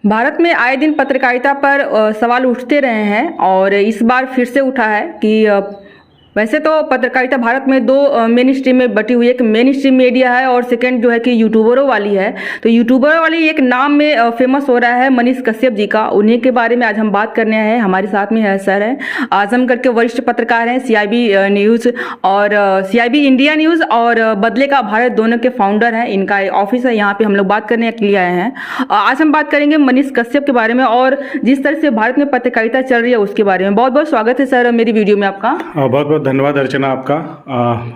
भारत में आए दिन पत्रकारिता पर सवाल उठते रहे हैं और इस बार फिर से उठा है कि वैसे तो पत्रकारिता भारत में दो मेन स्ट्रीम में बटी हुई है। एक मेन स्ट्रीम मीडिया है और सेकंड जो है कि यूट्यूबरों वाली है। तो यूट्यूबर वाली एक नाम में फेमस हो रहा है मनीष कश्यप जी का। उन्हीं के बारे में आज हम बात करने हैं। हमारे साथ में है सर हैं आजमगढ़ के वरिष्ठ पत्रकार हैं, सीआईबी न्यूज़ और सीआईबी इंडिया न्यूज़ और बदले का भारत दोनों के फाउंडर हैं। इनका ऑफिस है, यहाँ पे हम लोग बात करने के लिए आए हैं। आज हम बात करेंगे मनीष कश्यप के बारे में और जिस तरह से भारत में पत्रकारिता चल रही है उसके बारे में। बहुत बहुत स्वागत है सर मेरी वीडियो में आपका। बहुत बहुत धन्यवाद अर्चना आपका।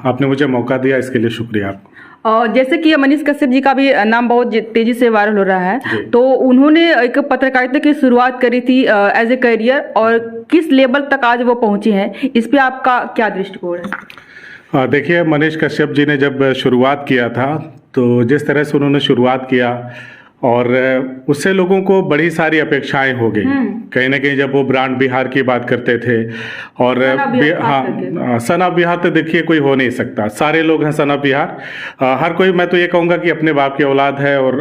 आपने मुझे मौका दिया, इसके लिए शुक्रिया आपको। और जैसे कि मनीष कश्यप जी का भी नाम बहुत तेजी से वायरल हो रहा है, तो उन्होंने एक पत्रकारिता की शुरुआत करी थी एज ए करियर और किस लेवल तक आज वो पहुंचे हैं, इस पे आपका क्या दृष्टिकोण है? देखिए, मनीष कश्यप जी ने जब शुरुआत किया था तो जिस तरह से उन्होंने शुरुआत किया और उससे लोगों को बड़ी सारी अपेक्षाएं हो गई। कहीं ना कहीं जब वो ब्रांड बिहार की बात करते थे और हाँ, सन ऑफ बिहार तो देखिए कोई हो नहीं सकता, सारे लोग हैं सन ऑफ बिहार। हर कोई, मैं तो ये कहूँगा कि अपने बाप की औलाद है और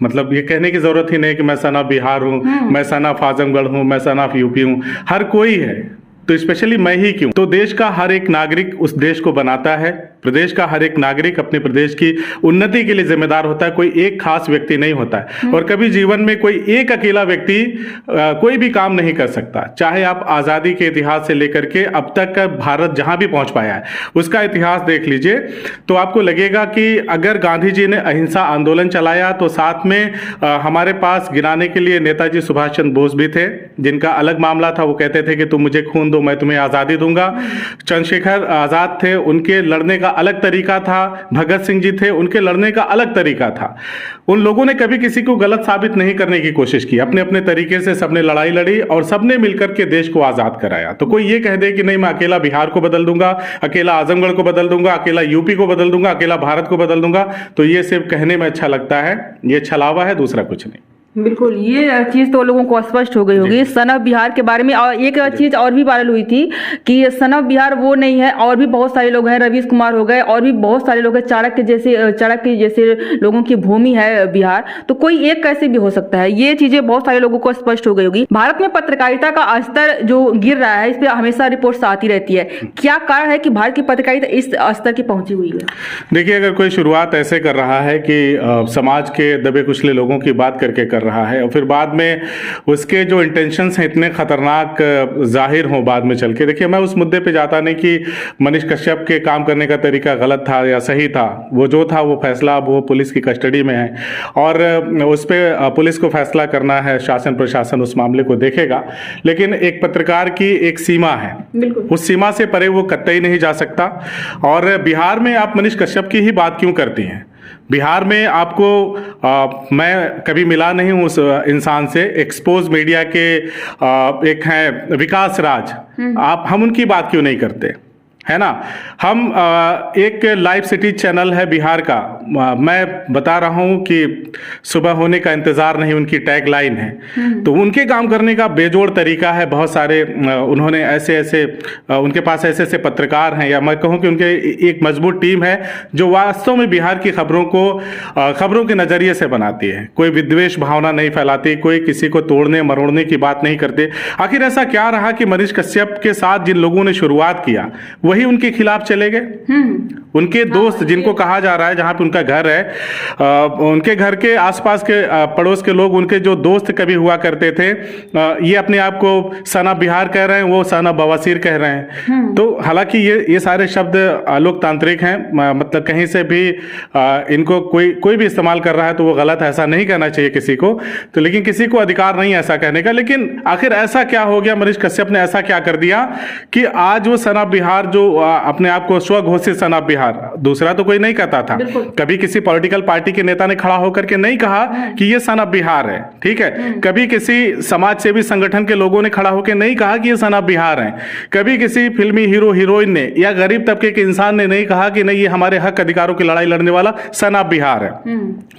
मतलब ये कहने की ज़रूरत ही नहीं कि मैं सन ऑफ बिहार हूँ, मैं सन ऑफ आजमगढ़ हूँ, मैं सन ऑफ यूपी हूँ। हर कोई है, तो स्पेशली मैं ही क्यों? तो देश का हर एक नागरिक उस देश को बनाता है। प्रदेश का हर एक नागरिक अपने प्रदेश की उन्नति के लिए जिम्मेदार होता है, कोई एक खास व्यक्ति नहीं होता है। और कभी जीवन में कोई एक अकेला व्यक्ति कोई भी काम नहीं कर सकता। चाहे आप आज़ादी के इतिहास से लेकर के अब तक का भारत जहां भी पहुंच पाया है उसका इतिहास देख लीजिए, तो आपको लगेगा कि अगर गांधी जी ने अहिंसा आंदोलन चलाया तो साथ में हमारे पास गिनाने के लिए नेताजी सुभाष चंद्र बोस भी थे, जिनका अलग मामला था। वो कहते थे कि तुम मुझे खून दो, मैं तुम्हें आज़ादी दूंगा। चंद्रशेखर आज़ाद थे, उनके लड़ने का अलग तरीका था। भगत सिंह जी थे, उनके लड़ने का अलग तरीका था। उन लोगों ने कभी किसी को गलत साबित नहीं करने की कोशिश की। अपने अपने तरीके से सबने लड़ाई लड़ी और सबने मिलकर के देश को आज़ाद कराया। तो कोई ये कह दे कि नहीं मैं अकेला बिहार को बदल दूंगा, अकेला आजमगढ़ को बदल दूंगा, अकेला यूपी को बदल दूंगा, अकेला भारत को बदल दूंगा, तो ये सिर्फ कहने में अच्छा लगता है, ये छलावा है, दूसरा कुछ नहीं। बिल्कुल, ये चीज़ तो लोगों को स्पष्ट हो गई होगी सन ऑफ बिहार के बारे में। और एक चीज़ और भी वायरल हुई थी कि सन ऑफ बिहार वो नहीं है, और भी बहुत सारे लोग हैं, रवीश कुमार हो गए और भी बहुत सारे लोग हैं, चाणक्य जैसे लोगों की भूमि है बिहार, तो कोई एक कैसे भी हो सकता है। ये चीज़ें बहुत सारे लोगों को स्पष्ट हो गई होगी। भारत में पत्रकारिता का स्तर जो गिर रहा है, इस पर हमेशा रिपोर्ट्स आती रहती है। क्या कारण है कि भारत की पत्रकारिता इस स्तर की पहुंची हुई है? देखिए, अगर कोई शुरुआत ऐसे कर रहा है कि समाज के दबे कुचले लोगों की बात करके कर रहा है और फिर बाद में उसके जो इंटेंशंस हैं इतने खतरनाक जाहिर हों बाद में चल के, देखिए मैं उस मुद्दे पे जाता नहीं कि मनीष कश्यप के काम करने का तरीका गलत था या सही था। वो जो था वो फैसला अब वो पुलिस की कस्टडी में है और उस पर पुलिस को फैसला करना है, शासन प्रशासन उस मामले को देखेगा। लेकिन एक पत्रकार की एक सीमा है, उस सीमा से परे वो कतई नहीं जा सकता। और बिहार में आप मनीष कश्यप की ही बात क्यों करती हैं? बिहार में आपको मैं कभी मिला नहीं हूँ उस इंसान से। एक्सपोज मीडिया के एक हैं विकास राज, हम उनकी बात क्यों नहीं करते, है ना? हम एक लाइव सिटी चैनल है बिहार का, मैं बता रहा हूँ कि सुबह होने का इंतज़ार नहीं उनकी टैग लाइन है। तो उनके काम करने का बेजोड़ तरीका है। बहुत सारे उन्होंने ऐसे उनके पास ऐसे पत्रकार हैं, या मैं कहूँ कि उनके एक मजबूत टीम है जो वास्तव में बिहार की खबरों के नज़रिए से बनाती है। कोई विद्वेष भावना नहीं फैलाती, कोई किसी को तोड़ने मरोड़ने की बात नहीं करते। आखिर ऐसा क्या रहा कि मनीष कश्यप के साथ जिन लोगों ने शुरुआत किया वही उनके खिलाफ चले गए? उनके दोस्त, जिनको कहा जा रहा है जहां पे उनका घर है, उनके घर के आसपास के पड़ोस के लोग, उनके जो दोस्त कभी हुआ करते थे, ये अपने आप को सन ऑफ बिहार कह रहे हैं, वो सन ऑफ बवासीर कह रहे हैं। तो हालांकि ये सारे शब्द लोकतांत्रिक हैं, मतलब कहीं से भी इनको कोई भी इस्तेमाल कर रहा है तो वो गलत है, ऐसा नहीं कहना चाहिए किसी को। तो लेकिन किसी को अधिकार नहीं है ऐसा कहने का। लेकिन आखिर ऐसा क्या हो गया, मनीष कश्यप ने ऐसा क्या कर दिया कि आज वो सन ऑफ बिहार, जो अपने आप को स्वघोषित सन ऑफ बिहार, दूसरा तो कोई नहीं कहता था। कभी किसी पॉलिटिकल पार्टी के नेता ने खड़ा होकर के नहीं कहा कि ये सन ऑफ बिहार है, ठीक है? कभी किसी समाज सेवी संगठन के लोगों ने खड़ा होकर नहीं कहा कि ये सन ऑफ बिहार है। कभी किसी फिल्मी हीरो हीरोइन ने या गरीब तबके के इंसान ने नहीं कहा कि नहीं ये हमारे हक अधिकारों की लड़ाई लड़ने वाला सन ऑफ बिहार है।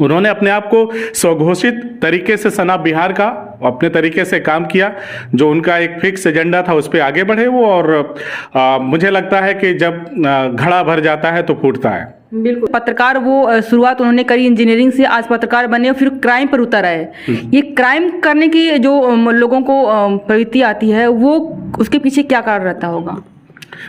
उन्होंने अपने आप को स्वघोषित तरीके से सन ऑफ बिहार का अपने तरीके से काम किया। जो उनका एक फिक्स एजेंडा था उस पर आगे बढ़े वो। और मुझे लगता है कि जब घड़ा भर जाता है तो फूटता है। बिल्कुल। पत्रकार वो शुरुआत उन्होंने करी इंजीनियरिंग से, आज पत्रकार बने और फिर क्राइम पर उतर आए। ये क्राइम करने की जो लोगों को प्रवृत्ति आती है, वो उसके पीछे क्या कारण रहता होगा?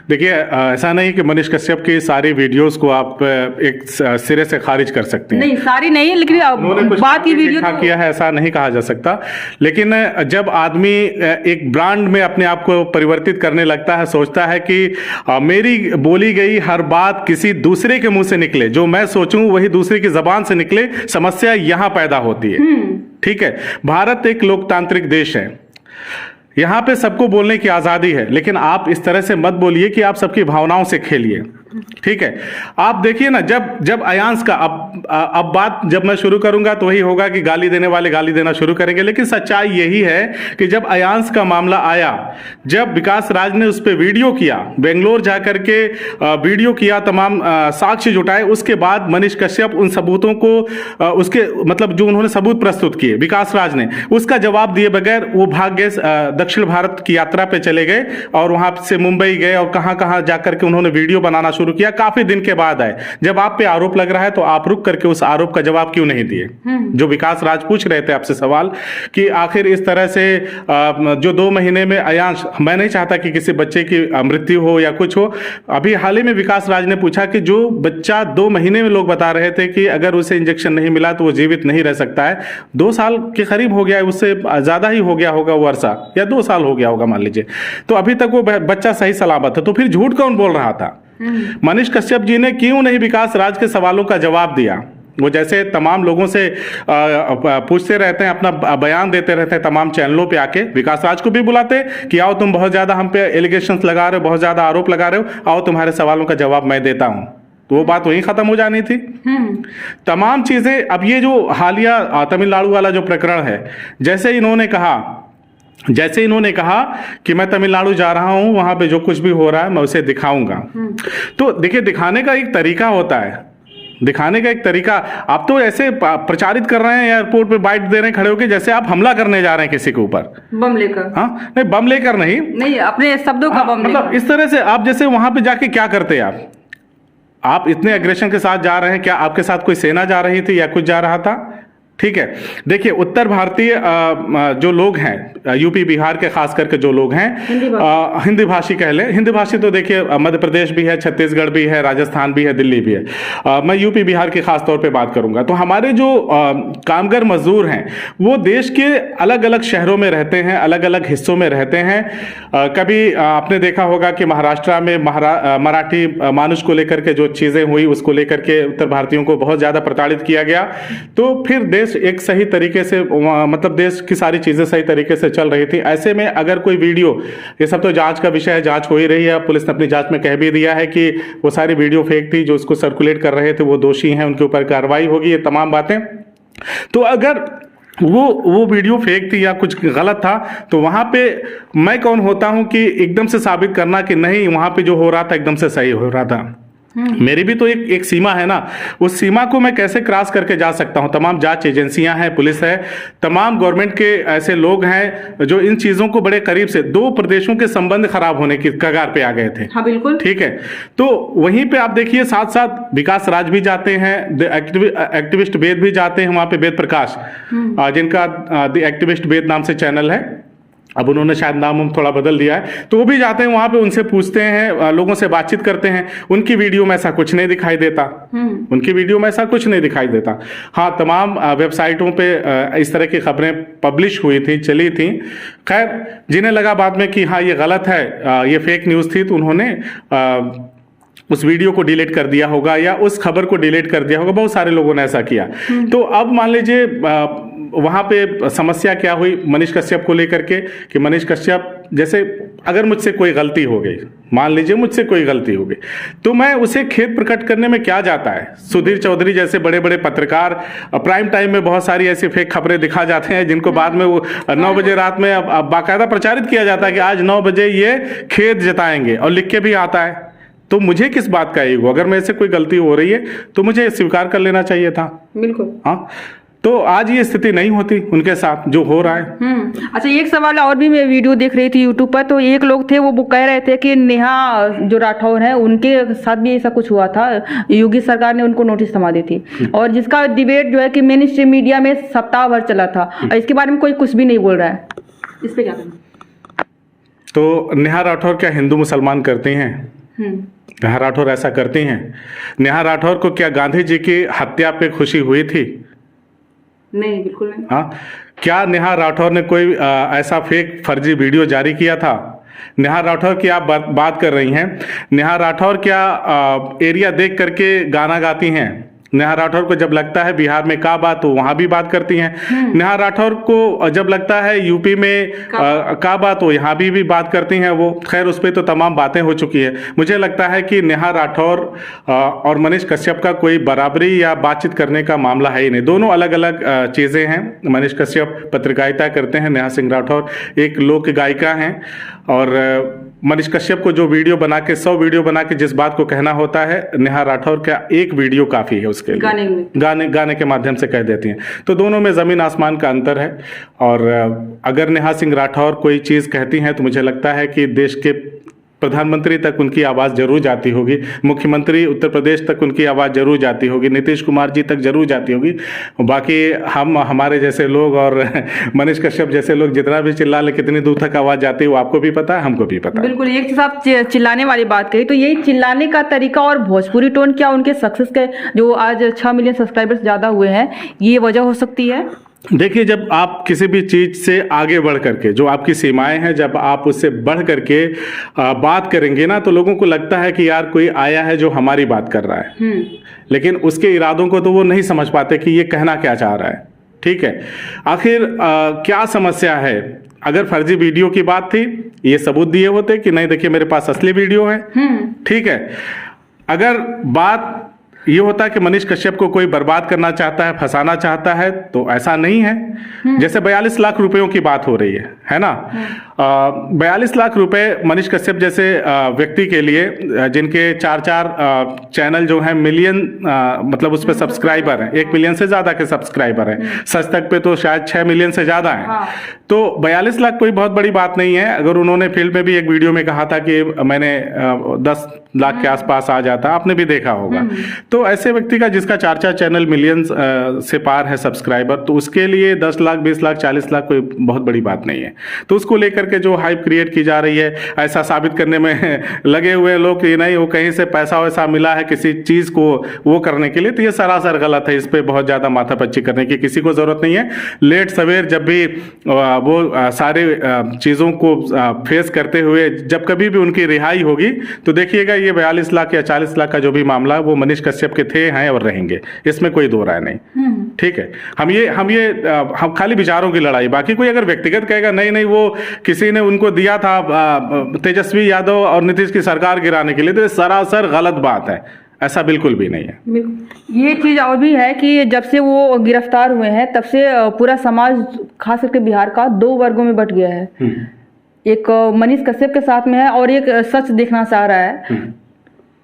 देखिए, ऐसा नहीं कि मनीष कश्यप की सारी वीडियोस को आप एक सिरे से खारिज कर सकते हैं। नहीं, सारी नहीं, लेकिन बात की वीडियो तो किया है ऐसा नहीं कहा जा सकता। लेकिन जब आदमी एक ब्रांड में अपने आप को परिवर्तित करने लगता है, सोचता है कि मेरी बोली गई हर बात किसी दूसरे के मुंह से निकले, जो मैं सोचूं वही दूसरे की जबान से निकले, समस्या यहां पैदा होती है। ठीक है, भारत एक लोकतांत्रिक देश है, यहां पे सबको बोलने की आजादी है, लेकिन आप इस तरह से मत बोलिए कि आप सबकी भावनाओं से खेलिए। ठीक है, आप देखिए ना, जब अयांश का अब बात जब मैं शुरू करूंगा तो वही होगा कि गाली देने वाले गाली देना शुरू करेंगे, लेकिन सच्चाई यही है कि जब अयांश का मामला आया, जब विकास राज ने उस पर वीडियो किया, बेंगलोर जाकर के वीडियो किया, तमाम साक्ष्य जुटाए, उसके बाद मनीष कश्यप उन सबूतों को उसके मतलब जो उन्होंने सबूत प्रस्तुत किए विकास राज ने, उसका जवाब दिए बगैर वो भाग गए, दक्षिण भारत की यात्रा पे चले गए और वहां से मुंबई गए और कहां कहां जाकर के उन्होंने वीडियो बनाना शुरू किया। काफी दिन के बाद आए, जब आप पे आरोप लग रहा है तो आप रुक करके उस आरोप का जवाब क्यों नहीं दिए? जो विकास राज पूछ रहे थे आपसे सवाल कि आखिर इस तरह से जो 2 महीने में अयांश, मैं नहीं चाहता कि किसी बच्चे की मृत्यु हो या कुछ हो, अभी हाल ही में विकास राज ने पूछा कि जो बच्चा 2 महीने में लोग बता रहे थे कि अगर उसे इंजेक्शन नहीं मिला तो वो जीवित नहीं रह सकता है, 2 साल के करीब हो गया है, उससे ज्यादा ही हो गया होगा वो अरसा, या 2 साल हो गया होगा मान लीजिए, तो अभी तक वो बच्चा सही सलामत है, तो फिर झूठ कौन बोल रहा था? मनीष कश्यप जी ने क्यों नहीं विकास राज के सवालों का जवाब दिया? वो जैसे तमाम लोगों से पूछते रहते हैं, अपना बयान देते रहते हैं तमाम चैनलों पे आके, विकास राज को भी बुलाते कि आओ तुम बहुत ज्यादा हम पे एलिगेशंस लगा रहे हो, बहुत ज्यादा आरोप लगा रहे हो, आओ तुम्हारे सवालों का जवाब मैं देता हूं, तो वो बात वहीं खत्म हो जानी थी। तमाम चीजें, अब ये जो हालिया तमिलनाडु वाला जो प्रकरण है, जैसे इन्होंने कहा कि मैं तमिलनाडु जा रहा हूं, वहां पे जो कुछ भी हो रहा है मैं उसे दिखाऊंगा, तो देखिए दिखाने का एक तरीका होता है, दिखाने का एक तरीका, आप तो ऐसे प्रचारित कर रहे हैं, एयरपोर्ट पे बाइट दे रहे हैं खड़े होकर, जैसे आप हमला करने जा रहे हैं किसी के ऊपर, बम लेकर। हाँ, नहीं बम लेकर नहीं, अपने शब्दों का बम, मतलब इस तरह से आप जैसे वहां पे जाके क्या करते हैं, आप इतने एग्रेशन के साथ जा रहे हैं, क्या आपके साथ कोई सेना जा रही थी या कुछ जा रहा था? ठीक है, देखिए उत्तर भारतीय जो लोग हैं, यूपी बिहार के खास करके जो लोग हैं, हिंदी भाषी कह लें, हिंदी भाषी तो देखिए मध्य प्रदेश भी है, छत्तीसगढ़ भी है, राजस्थान भी है, दिल्ली भी है, मैं यूपी बिहार की खास तौर पे बात करूंगा। तो हमारे जो कामगार मजदूर हैं वो देश के अलग अलग शहरों में रहते हैं, अलग अलग हिस्सों में रहते हैं। कभी आपने देखा होगा कि महाराष्ट्र में मराठी मानुष को लेकर के जो चीजें हुई, उसको लेकर के उत्तर भारतीयों को बहुत ज्यादा प्रताड़ित किया गया, तो फिर देश एक सही तरीके से, मतलब देश की सारी चीजें सही तरीके से चल रही थी। ऐसे में अगर कोई वीडियो, ये सब तो जांच का विषय है, जांच हो ही रही है, पुलिस ने अपनी जांच में कह भी दिया है कि वो सारी वीडियो फेक थी, जो उसको सर्कुलेट कर रहे थे वो दोषी हैं, उनके ऊपर कार्रवाई होगी, ये तमाम बातें। तो अगर वो वीडियो फेक थी या कुछ गलत था, तो वहां पे मैं कौन होता हूं कि एकदम से साबित करना कि नहीं वहां पे जो हो रहा था एकदम से सही हो रहा था। मेरी भी तो एक सीमा है ना, उस सीमा को मैं कैसे क्रॉस करके जा सकता हूं? तमाम जांच एजेंसियां हैं, पुलिस है, तमाम गवर्नमेंट के ऐसे लोग हैं जो इन चीजों को बड़े करीब से, 2 प्रदेशों के संबंध खराब होने की कगार पे आ गए थे। हाँ बिल्कुल, ठीक है। तो वहीं पे आप देखिए साथ साथ विकास राज भी जाते हैं, एक्टिविस्ट वेद भी जाते हैं वहां पे, वेद प्रकाश जिनका द एक्टिविस्ट वेद नाम से चैनल है, अब उन्होंने शायद नाम थोड़ा बदल दिया है, तो वो भी जाते हैं वहां पे, उनसे पूछते हैं, लोगों से बातचीत करते हैं। उनकी वीडियो में ऐसा कुछ नहीं दिखाई देता, उनकी वीडियो में ऐसा कुछ नहीं दिखाई देता। हाँ, तमाम वेबसाइटों पे इस तरह की खबरें पब्लिश हुई थी, चली थी, खैर जिन्हें लगा बाद में कि हाँ ये गलत है, ये फेक न्यूज़ थी, तो उन्होंने उस वीडियो को डिलीट कर दिया होगा या उस खबर को डिलीट कर दिया होगा। बहुत सारे लोगों ने ऐसा किया। तो अब मान लीजिए वहां पे समस्या क्या हुई मनीष कश्यप को लेकर के, कि मनीष कश्यप जैसे अगर मुझसे कोई गलती हो गई, मान लीजिए मुझसे कोई गलती हो गई, तो मैं उसे खेद प्रकट करने में क्या जाता है। सुधीर चौधरी जैसे बड़े बड़े पत्रकार प्राइम टाइम में बहुत सारी ऐसी फेक खबरें दिखा जाते हैं, जिनको बाद में वो 9 बजे रात में बाकायदा प्रचारित किया जाता है कि आज 9 बजे ये खेद जताएंगे, और लिख के भी आता है। तो मुझे किस बात का ईगो? अगर मेरे से कोई गलती हो रही है तो मुझे स्वीकार कर लेना चाहिए था। बिल्कुल। हाँ, तो आज ये स्थिति नहीं होती उनके साथ जो हो रहा है। अच्छा, एक सवाल और भी, मैं वीडियो देख रही थी यूट्यूब पर, तो एक लोग थे वो कह रहे थे कि नेहा जो राठौर है उनके साथ भी ऐसा कुछ हुआ था, योगी सरकार ने उनको नोटिस थमा दी थी, और जिसका डिबेट जो है कि मेन स्ट्रीम मीडिया में सप्ताह भर चला था, और इसके बारे में कोई कुछ भी नहीं बोल रहा है, इस पे क्या करें? तो नेहा राठौर क्या हिंदू मुसलमान करती हैं? नेहा राठौर ऐसा करती हैं? नेहा राठौर को क्या गांधी जी की हत्या पे खुशी हुई थी? नहीं, बिल्कुल नहीं। हाँ, क्या नेहा राठौर ने कोई ऐसा फेक फर्जी वीडियो जारी किया था? नेहा राठौर की आप बात कर रही हैं। नेहा राठौर क्या एरिया देख करके गाना गाती हैं? नेहा राठौर को जब लगता है बिहार में का बात, तो वहां भी बात करती हैं। नेहा राठौर को जब लगता है यूपी में का बात, तो यहाँ भी बात करती हैं वो। खैर, उस पर तो तमाम बातें हो चुकी है। मुझे लगता है कि नेहा राठौर और मनीष कश्यप का कोई बराबरी या बातचीत करने का मामला है ही नहीं। दोनों अलग अलग चीज़ें हैं। मनीष कश्यप पत्रकारिता करते हैं, नेहा सिंह राठौर एक लोक गायिका हैं, और मनीष कश्यप को जो वीडियो बना के 100 वीडियो बना के जिस बात को कहना होता है, नेहा राठौर का एक वीडियो काफ़ी है उसके लिए, गाने के माध्यम से कह देती हैं। तो दोनों में ज़मीन आसमान का अंतर है। और अगर नेहा सिंह राठौर कोई चीज़ कहती हैं तो मुझे लगता है कि देश के प्रधानमंत्री तक उनकी आवाज़ जरूर जाती होगी, मुख्यमंत्री उत्तर प्रदेश तक उनकी आवाज़ जरूर जाती होगी, नीतीश कुमार जी तक जरूर जाती होगी। बाकी हमारे जैसे लोग और मनीष कश्यप जैसे लोग जितना भी चिल्ला ले, कितनी दूर तक आवाज़ जाती है वो आपको भी पता है, हमको भी पता है। बिल्कुल, एक चीज़ आप चिल्लाने वाली बात कही, तो यही चिल्लाने का तरीका और भोजपुरी टोन क्या उनके सक्सेस के जो आज 6 मिलियन सब्सक्राइबर्स ज़्यादा हुए हैं, ये वजह हो सकती है? देखिए, जब आप किसी भी चीज से आगे बढ़ करके, जो आपकी सीमाएं हैं, जब आप उससे बढ़ करके बात करेंगे ना, तो लोगों को लगता है कि यार कोई आया है जो हमारी बात कर रहा है, लेकिन उसके इरादों को तो वो नहीं समझ पाते कि ये कहना क्या चाह रहा है। ठीक है, आखिर क्या समस्या है? अगर फर्जी वीडियो की बात थी, ये सबूत दिए होते कि नहीं देखिए मेरे पास असली वीडियो है। ठीक है, अगर बात ये होता है कि मनीष कश्यप को कोई बर्बाद करना चाहता है, फंसाना चाहता है, तो ऐसा नहीं है। जैसे 42 लाख रुपयों की बात हो रही है ना, 42 लाख रुपए मनीष कश्यप जैसे व्यक्ति के लिए, जिनके 4 चैनल जो है मिलियन, मतलब उस पर सब्सक्राइबर हैं, 1 मिलियन से ज्यादा के सब्सक्राइबर हैं। सच तक पे तो शायद 6 मिलियन से ज्यादा हैं। तो 42 लाख कोई बहुत बड़ी बात नहीं है। अगर उन्होंने फिल्म में भी एक वीडियो में कहा था कि मैंने 10 लाख के आसपास आ जाता, आपने भी देखा होगा। तो ऐसे व्यक्ति का जिसका 4 चैनल मिलियन से पार है सब्सक्राइबर, तो उसके लिए 10 लाख 20 लाख 40 लाख कोई बहुत बड़ी बात नहीं है। तो उसको लेकर के जो हाइप क्रिएट की जा रही है, ऐसा साबित करने में लगे हुए लोग कि नहीं वो कहीं से पैसा वैसा मिला है किसी चीज को वो करने के लिए, तो ये सरासर गलत है। इस पे बहुत ज्यादा माथापच्ची करने की किसी को जरूरत नहीं है। लेट सवेर जब भी वो सारे चीजों को फेस करते हुए जब कभी भी उनकी रिहाई होगी, तो देखिएगा ये 42 लाख या 40 लाख का जो भी मामला है वो मनीष कश्यप के थे, हैं और रहेंगे, इसमें कोई दो राय नहीं। ठीक है, हम खाली विचारों की लड़ाई। बाकी कोई अगर व्यक्तिगत कहेगा नहीं नहीं वो किसी ने उनको दिया था तेजस्वी यादव और नीतीश की सरकार गिराने के लिए, तो सरासर गलत बात है, ऐसा बिल्कुल भी नहीं है। ये चीज और भी है कि जब से वो गिरफ्तार हुए हैं तब से पूरा समाज खास करके बिहार का 2 वर्गों में बट गया है। एक मनीष कश्यप के साथ में है और एक सच देखना चाह रहा है।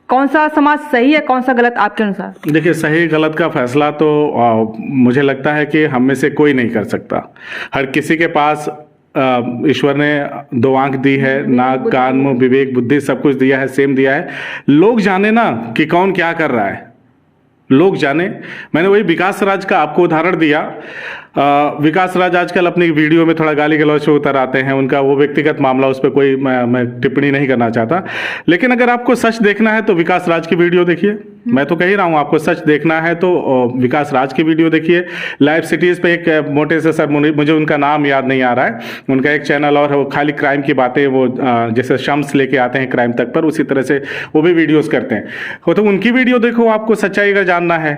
कौन सा समाज सही है, कौन सा गलत आपके अनुसार? देखिए, सही गलत का फैसला तो मुझे लगता है कि हम में से कोई नहीं कर सकता। हर किसी के पास ईश्वर ने 2 आंख दी है, नाक कान मुंह विवेक बुद्धि सब कुछ दिया है, सेम दिया है। लोग जाने ना कि कौन क्या कर रहा है, लोग जाने। मैंने वही विकास राज का आपको उदाहरण दिया। विकास राज आजकल अपनी वीडियो में थोड़ा गाली गलौज से उतर आते हैं, उनका वो व्यक्तिगत मामला, उस पर कोई मैं टिप्पणी नहीं करना चाहता। लेकिन अगर आपको सच देखना है तो विकास राज की वीडियो देखिए। मैं तो कह ही रहा हूँ, आपको सच देखना है तो विकास राज की वीडियो देखिए। लाइव सिटीज पे एक मोटे से सर, मुझे उनका नाम याद नहीं आ रहा है, उनका एक चैनल और है, वो खाली क्राइम की बातें, वो जैसे शम्स लेके आते हैं क्राइम तक पर, उसी तरह से वो भी वीडियोस करते हैं। तो उनकी वीडियो देखो, आपको सच्चाई का जानना है।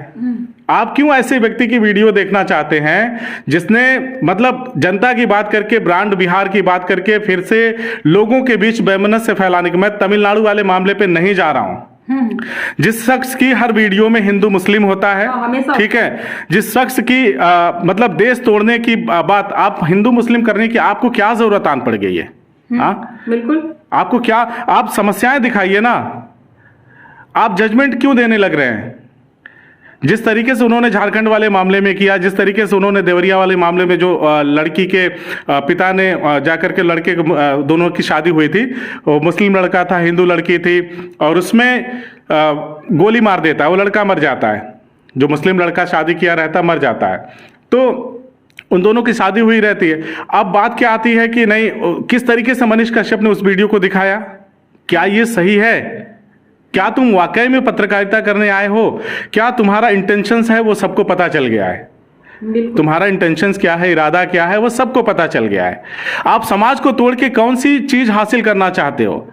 आप क्यों ऐसे व्यक्ति की वीडियो देखना चाहते हैं जिसने मतलब जनता की बात करके, ब्रांड बिहार की बात करके फिर से लोगों के बीच बेमनस से फैलाने की? मैं तमिलनाडु वाले मामले पे नहीं जा रहा हूं। जिस शख्स की हर वीडियो में हिंदू मुस्लिम होता है, ठीक है, जिस शख्स की मतलब देश तोड़ने की बात, आप हिंदू मुस्लिम करने की आपको क्या जरूरत आन पड़ गई है? बिल्कुल, आपको क्या, आप समस्याएं दिखाइए ना, आप जजमेंट क्यों देने लग रहे हैं? जिस तरीके से उन्होंने झारखंड वाले मामले में किया, जिस तरीके से उन्होंने देवरिया वाले मामले में जो लड़की के पिता ने जाकर के लड़के दोनों की शादी हुई थी, वो मुस्लिम लड़का था, हिंदू लड़की थी, और उसमें गोली मार देता है, वो लड़का मर जाता है, जो मुस्लिम लड़का शादी किया रहता मर जाता है। तो उन दोनों की शादी हुई रहती है। अब बात क्या आती है कि नहीं, किस तरीके से मनीष कश्यप ने उस वीडियो को दिखाया, क्या ये सही है? क्या तुम वाकई में पत्रकारिता करने आए हो? क्या तुम्हारा इंटेंशंस है वो सबको पता चल गया है। तुम्हारा इंटेंशंस क्या है, इरादा क्या है, वो सबको पता चल गया है। आप समाज को तोड़ के कौन सी चीज हासिल करना चाहते हो?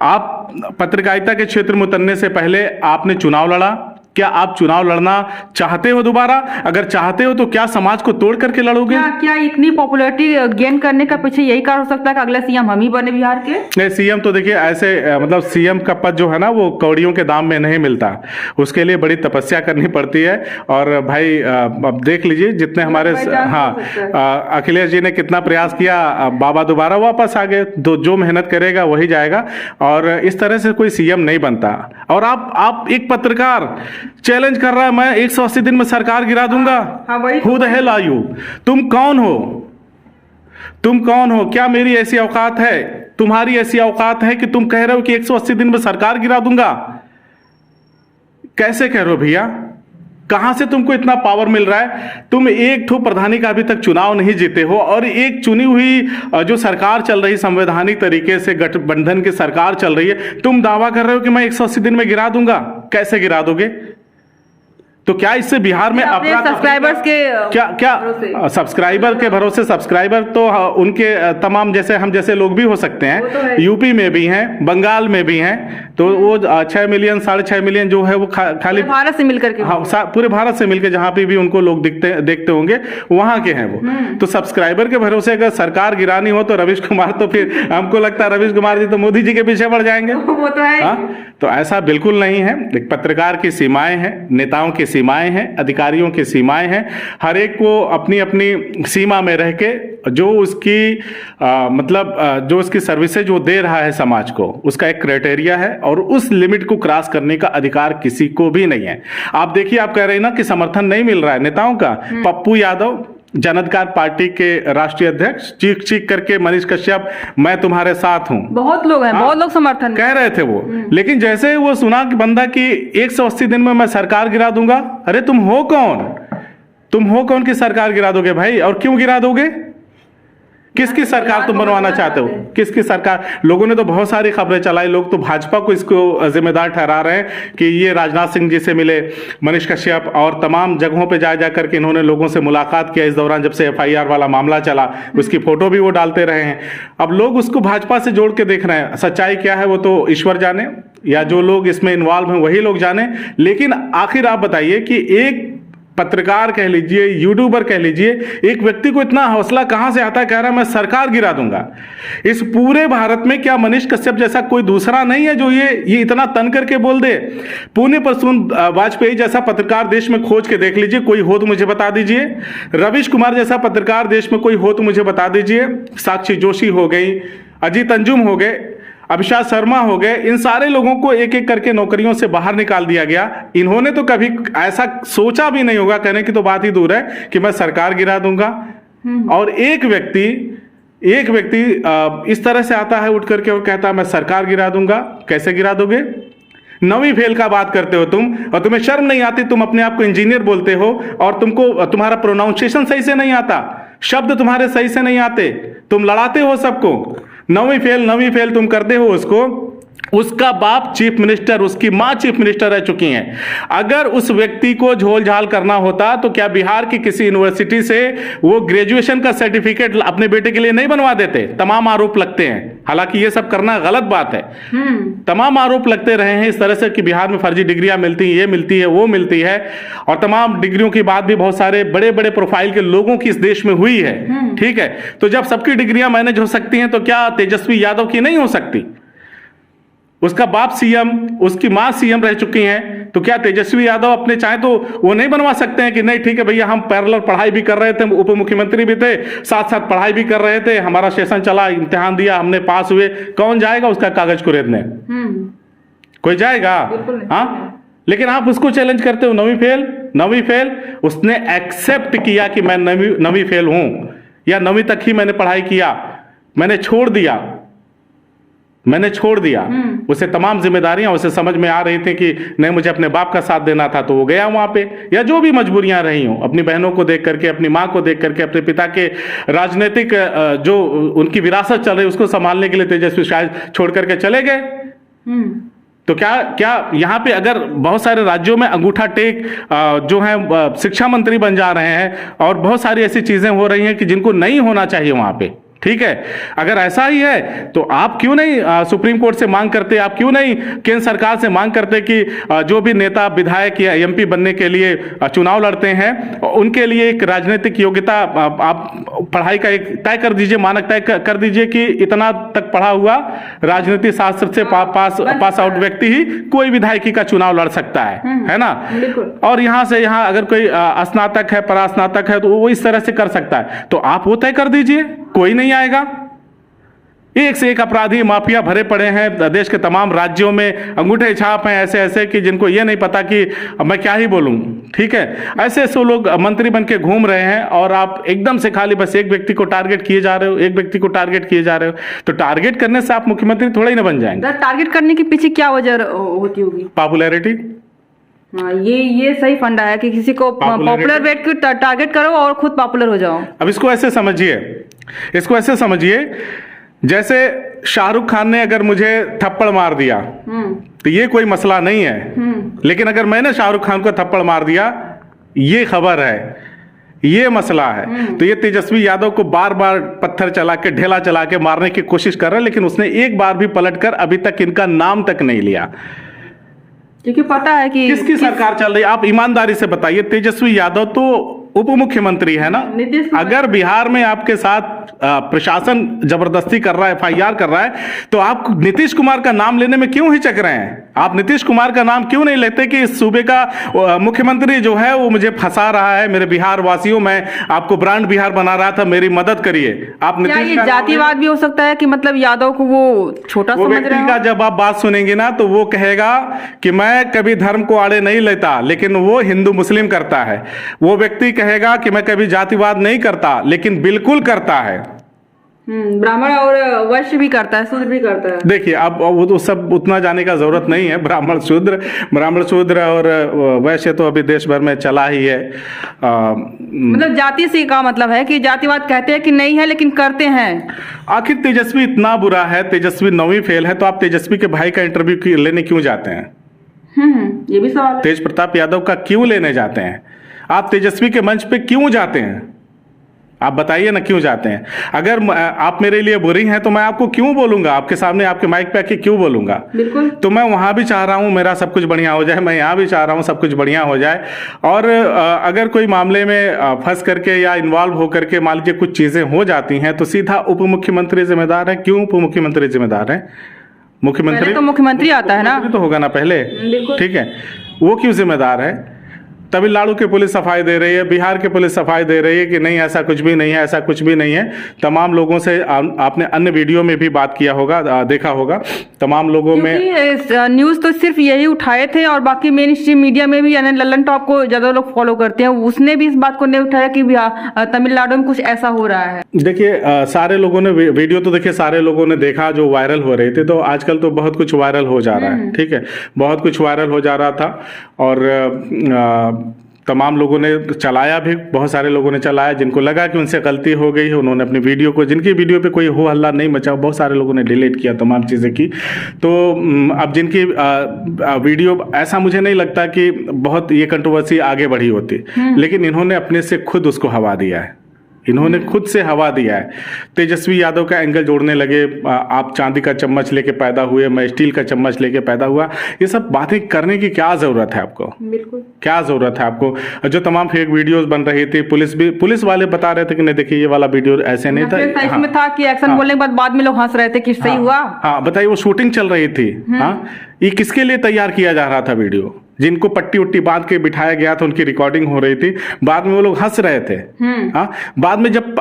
आप पत्रकारिता के क्षेत्र में उतरने से पहले आपने चुनाव लड़ा। क्या आप चुनाव लड़ना चाहते हो दोबारा? अगर चाहते हो तो क्या समाज को तोड़ करके लड़ोगे? क्या इतनी पॉपुलैरिटी गेन करने का पीछे यही कारण हो सकता है कि अगला सीएम हम ही बने बिहार के? नहीं, सीएम तो देखिए ऐसे मतलब सीएम का पद जो है ना वो कौड़ियों के दाम में नहीं मिलता, उसके लिए बड़ी तपस्या करनी पड़ती है। और भाई अब देख लीजिए जितने हमारे अखिलेश जी ने कितना प्रयास किया, बाबा दोबारा वापस आ गए। तो जो मेहनत करेगा वही जाएगा, और इस तरह से कोई सीएम नहीं बनता। और आप एक पत्रकार चैलेंज कर रहा है, मैं 180 दिन में सरकार गिरा दूंगा। Who the hell are you? तुम कौन हो? तुम कौन हो? क्या मेरी ऐसी औकात है, तुम्हारी ऐसी औकात है कि तुम कह रहे हो कि 180 दिन में सरकार गिरा दूंगा? कैसे कह रहे हो भैया? कहां से तुमको इतना पावर मिल रहा है? तुम एक ठो प्रधानी का अभी तक चुनाव नहीं जीते हो, और एक चुनी हुई जो सरकार चल रही संवैधानिक तरीके से गठबंधन की सरकार चल रही है, तुम दावा कर रहे हो कि मैं 180 दिन में गिरा दूंगा। कैसे गिरा दोगे? तो क्या इससे बिहार में अपराध सब्सक्राइबर्स के क्या सब्सक्राइबर के भरोसे? सब्सक्राइबर तो उनके तमाम जैसे हम जैसे लोग भी हो सकते हैं, तो यूपी में भी हैं, बंगाल में भी हैं, तो वो 6 मिलियन 6.5 मिलियन जो है वो खाली भारत से मिलकर के, हाँ पूरे भारत से मिलकर जहां पे भी उनको लोग देखते होंगे वहां के हैं वो। तो सब्सक्राइबर के भरोसे अगर सरकार गिरानी हो तो रवीश कुमार, तो फिर हमको लगता है रवीश कुमार जी तो मोदी जी के पीछे बढ़ जाएंगे। वो तो है। तो ऐसा बिल्कुल नहीं है। पत्रकार की सीमाएं हैं, नेताओं की सीमाएं हैं, अधिकारियों की सीमाएं हैं। हर एक को अपनी अपनी सीमा में रह के जो उसकी जो उसकी सर्विसेज वो दे रहा है समाज को, उसका एक क्राइटेरिया है, और उस लिमिट को क्रॉस करने का अधिकार किसी को भी नहीं है। आप देखिए, आप कह रहे हैं ना कि समर्थन नहीं मिल रहा है नेताओं का। पप्पू यादव जन अधिकार पार्टी के राष्ट्रीय अध्यक्ष चीख चीख करके मनीष कश्यप मैं तुम्हारे साथ हूं, बहुत लोग हैं, बहुत लोग समर्थन कह रहे थे वो। लेकिन जैसे वो सुना कि बंदा कि 180 दिन में मैं सरकार गिरा दूंगा, अरे तुम हो कौन? तुम हो कौन कि सरकार गिरा दोगे भाई? और क्यों गिरा दोगे? किसकी सरकार तुम बनवाना चाहते हो? किसकी सरकार? लोगों ने तो बहुत सारी खबरें चलाई, लोग तो भाजपा को इसको जिम्मेदार ठहरा रहे हैं कि ये राजनाथ सिंह जी से मिले मनीष कश्यप, और तमाम जगहों पे जा करके इन्होंने लोगों से मुलाकात किया। इस दौरान जब से FIR वाला मामला चला, उसकी फोटो भी वो डालते रहे हैं। अब लोग उसको भाजपा से जोड़ के देख रहे हैं। सच्चाई क्या है वो तो ईश्वर जाने, या जो लोग इसमें इन्वॉल्व हैं वही लोग जाने। लेकिन आखिर आप बताइए कि एक पत्रकार कह लीजिए, यूट्यूबर कह लीजिए, एक व्यक्ति को इतना हौसला कहां से आता है, कह रहा है मैं सरकार गिरा दूंगा। इस पूरे भारत में क्या मनीष कश्यप जैसा कोई दूसरा नहीं है जो ये इतना तन करके बोल दे? पुण्य प्रसून वाजपेयी जैसा पत्रकार देश में खोज के देख लीजिए, कोई हो तो मुझे बता दीजिए। रवीश कुमार जैसा पत्रकार देश में कोई हो तो मुझे बता दीजिए। साक्षी जोशी हो गई, अजीत अंजुम हो गए, अभिषेक शर्मा हो गए, इन सारे लोगों को एक एक करके नौकरियों से बाहर निकाल दिया गया। इन्होंने तो कभी ऐसा सोचा भी नहीं होगा, कहने की तो बात ही दूर है, कि मैं सरकार गिरा दूंगा। और एक व्यक्ति इस तरह से आता है उठ करके और कहता है मैं सरकार गिरा दूंगा। कैसे गिरा दोगे? 9वीं फेल का बात करते हो तुम, और तुम्हें शर्म नहीं आती? तुम अपने आप को इंजीनियर बोलते हो, और तुम्हारा प्रोनाउंसिएशन सही से नहीं आता, शब्द तुम्हारे सही से नहीं आते, तुम लड़ाते हो सबको। 9वीं फेल तुम करते हो उसको। उसका बाप चीफ मिनिस्टर, उसकी मां चीफ मिनिस्टर रह चुकी हैं। अगर उस व्यक्ति को झोल झाल करना होता तो क्या बिहार की किसी यूनिवर्सिटी से वो ग्रेजुएशन का सर्टिफिकेट अपने बेटे के लिए नहीं बनवा देते? तमाम आरोप लगते हैं, हालांकि ये सब करना गलत बात है। तमाम आरोप लगते रहे हैं इस तरह से कि बिहार में फर्जी डिग्रियां मिलती हैं, ये मिलती है, वो मिलती है, और तमाम डिग्रियों की बात भी बहुत सारे बड़े बड़े प्रोफाइल के लोगों की इस देश में हुई है। ठीक है, तो जब सबकी डिग्रियां मैनेज हो सकती हैं तो क्या तेजस्वी यादव की नहीं हो सकती? उसका बाप सीएम, उसकी मां सीएम रह चुकी हैं, तो क्या तेजस्वी यादव अपने चाहे तो वो नहीं बनवा सकते हैं कि नहीं ठीक है भैया, हम पैरेलल पढ़ाई भी कर रहे थे, उप मुख्यमंत्री भी थे, साथ साथ पढ़ाई भी कर रहे थे, हमारा सेशन चला, इम्तिहान दिया, हमने पास हुए। कौन जाएगा उसका कागज कुरेदने? कोई जाएगा? हाँ, लेकिन आप उसको चैलेंज करते हो, नवीं फेल। उसने एक्सेप्ट किया कि मैं नवीं फेल हूं, या 9वीं तक ही मैंने पढ़ाई किया, मैंने छोड़ दिया। उसे तमाम जिम्मेदारियां उसे समझ में आ रही थी कि नहीं, मुझे अपने बाप का साथ देना था, तो वो गया वहां पे, या जो भी मजबूरियां रही हो, अपनी बहनों को देख करके, अपनी मां को देख करके, अपने पिता के राजनीतिक जो उनकी विरासत चल रही उसको संभालने के लिए तेजस्वी शायद छोड़ करके चले गए। तो क्या यहाँ पे अगर बहुत सारे राज्यों में अंगूठा टेक जो है शिक्षा मंत्री बन जा रहे हैं, और बहुत सारी ऐसी चीजें हो रही हैं कि जिनको नहीं होना चाहिए वहां पे, ठीक है। अगर ऐसा ही है तो आप क्यों नहीं सुप्रीम कोर्ट से मांग करते, आप क्यों नहीं केंद्र सरकार से मांग करते कि जो भी नेता विधायक या एमपी बनने के लिए चुनाव लड़ते हैं, उनके लिए एक राजनीतिक योग्यता आप पढ़ाई का एक तय कर दीजिए, मानक तय कर दीजिए कि इतना तक पढ़ा हुआ राजनीति शास्त्र से पास आउट व्यक्ति ही कोई विधायकी का चुनाव लड़ सकता है ना। और यहां से यहां अगर कोई स्नातक है, परास्नातक है, तो वो इस तरह से कर सकता है। तो आप वो तय कर दीजिए, कोई नहीं आएगा। एक से एक अपराधी माफिया भरे पड़े हैं देश के तमाम राज्यों में, अंगूठे छाप हैं ऐसे ऐसे कि जिनको ये नहीं पता कि मैं क्या ही बोलूं, ठीक है। ऐसे ऐसे लोग मंत्री बन के घूम रहे हैं, और आप एकदम से खाली बस एक व्यक्ति को टारगेट किए जा रहे हो, तो टारगेट करने से आप मुख्यमंत्री थोड़ा ही ना बन जाएंगे। टारगेट करने के पीछे क्या वजह होती होगी? पॉपुलैरिटी। ये सही फंडा है कि किसी को पॉपुलर व्यक्ति को टारगेट करो और खुद पॉपुलर हो जाओ। अब इसको ऐसे समझिए जैसे शाहरुख खान ने अगर मुझे थप्पड़ मार दिया तो ये कोई मसला नहीं है, लेकिन अगर मैंने शाहरुख खान को थप्पड़ मार दिया, ये खबर है, ये मसला है। तो ये तेजस्वी यादव को बार बार पत्थर चला के, ढेला चला के मारने की कोशिश कर रहे हैं, लेकिन उसने एक बार भी पलटकर अभी तक इनका नाम तक नहीं लिया, क्योंकि पता है कि किसकी सरकार चल रही है। आप ईमानदारी से बताइए, तेजस्वी यादव तो उप मुख्यमंत्री है ना। अगर बिहार में आपके साथ प्रशासन जबरदस्ती कर रहा है, एफआईआर कर रहा है, तो आप नीतीश कुमार का नाम लेने में क्यों हिचक रहे हैं? आप नीतीश कुमार का नाम क्यों नहीं लेते कि इस सूबे का मुख्यमंत्री जो है वो मुझे फंसा रहा है, मेरे बिहार वासियों, मैं आपको ब्रांड बिहार बना रहा था, मेरी मदद करिए। आप नीतीश जातिवाद भी हो सकता है कि मतलब यादव को वो छोटा समझ रहे हैं। का जब आप बात सुनेंगे ना, तो वो कहेगा कि मैं कभी धर्म को आड़े नहीं लेता, लेकिन वो हिंदू मुस्लिम करता है। वो व्यक्ति कहेगा कि मैं कभी जातिवाद नहीं करता, लेकिन बिल्कुल करता है। ब्राह्मण और वैश्य भी करता है, शूद्र भी करता है। देखिए, अब वो तो सब उतना जाने का जरूरत नहीं है। ब्राह्मण शूद्र और वैश्य तो अभी देश भर में चला ही है। मतलब जाति से का मतलब है कि जातिवाद कहते हैं कि नहीं है, लेकिन करते हैं। आखिर तेजस्वी इतना बुरा है, तेजस्वी 9वीं फेल है, तो आप तेजस्वी के भाई का इंटरव्यू लेने क्यों जाते हैं? ये भी सवाल है। तेज प्रताप यादव का क्यों लेने जाते हैं? आप तेजस्वी के मंच पे क्यों जाते हैं? आप बताइए ना, क्यों जाते हैं? अगर आप मेरे लिए बुरी हैं तो मैं आपको क्यों बोलूंगा, आपके सामने आपके माइक पे आके क्यों बोलूंगा? बिल्कुल। तो मैं वहां भी चाह रहा हूं मेरा सब कुछ बढ़िया हो जाए, मैं यहाँ भी चाह रहा हूं सब कुछ बढ़िया हो जाए। और अगर कोई मामले में फंस करके या इन्वॉल्व होकर के मान लीजिए कुछ चीजें हो जाती हैं, तो सीधा उप मुख्यमंत्री जिम्मेदार है। क्यों उप मुख्यमंत्री जिम्मेदार है? मुख्यमंत्री तो मुख्यमंत्री आता है ना, तो होगा ना पहले, ठीक है। वो क्यों जिम्मेदार है? तमिलनाडु की पुलिस सफाई दे रही है, बिहार की पुलिस सफाई दे रही है कि नहीं ऐसा कुछ भी नहीं है, ऐसा कुछ भी नहीं है। तमाम लोगों से आपने अन्य वीडियो में भी बात किया होगा, देखा होगा, तमाम लोगों में न्यूज तो सिर्फ यही उठाए थे, और बाकी मेन स्ट्रीम मीडिया में भी यानी लल्लन टॉप को ज्यादा लोग फॉलो करते हैं, उसने भी इस बात को नहीं उठाया कि तमिलनाडु में कुछ ऐसा हो रहा है। देखिए, सारे लोगों ने वीडियो तो देखिए, सारे लोगों ने देखा जो वायरल हो रहे थे। तो आजकल तो बहुत कुछ वायरल हो जा रहा है, ठीक है, बहुत कुछ वायरल हो जा रहा था। और तमाम लोगों ने चलाया भी, बहुत सारे लोगों ने चलाया, जिनको लगा कि उनसे गलती हो गई है, उन्होंने अपनी वीडियो को, जिनकी वीडियो पे कोई हो हल्ला नहीं मचा, बहुत सारे लोगों ने डिलीट किया, तमाम चीज़ें की। तो अब जिनकी वीडियो, ऐसा मुझे नहीं लगता कि बहुत ये कंट्रोवर्सी आगे बढ़ी होती, लेकिन इन्होंने अपने से खुद उसको हवा दिया है, इन्होंने खुद से हवा दिया है। तेजस्वी यादव का एंगल जोड़ने लगे, आप चांदी का चम्मच लेके पैदा हुए, मैं स्टील का चम्मच लेके पैदा हुआ। ये सब बातें करने की क्या जरूरत है आपको? बिल्कुल, क्या जरूरत है आपको? जो तमाम फेक वीडियोस बन रही थी, पुलिस वाले बता रहे थे कि नहीं देखिए ये वाला वीडियो ऐसे नहीं था, इसमें था कि एक्शन बोलने के बाद में लोग हंस रहे थे कि सही हुआ। हाँ, बताइए, वो शूटिंग चल रही थी। हाँ, ये किसके लिए तैयार किया जा रहा था वीडियो? जिनको पट्टी उट्टी बांध के बिठाया गया था, उनकी रिकॉर्डिंग हो रही थी, बाद में वो लोग हंस रहे थे। हाँ, बाद में जब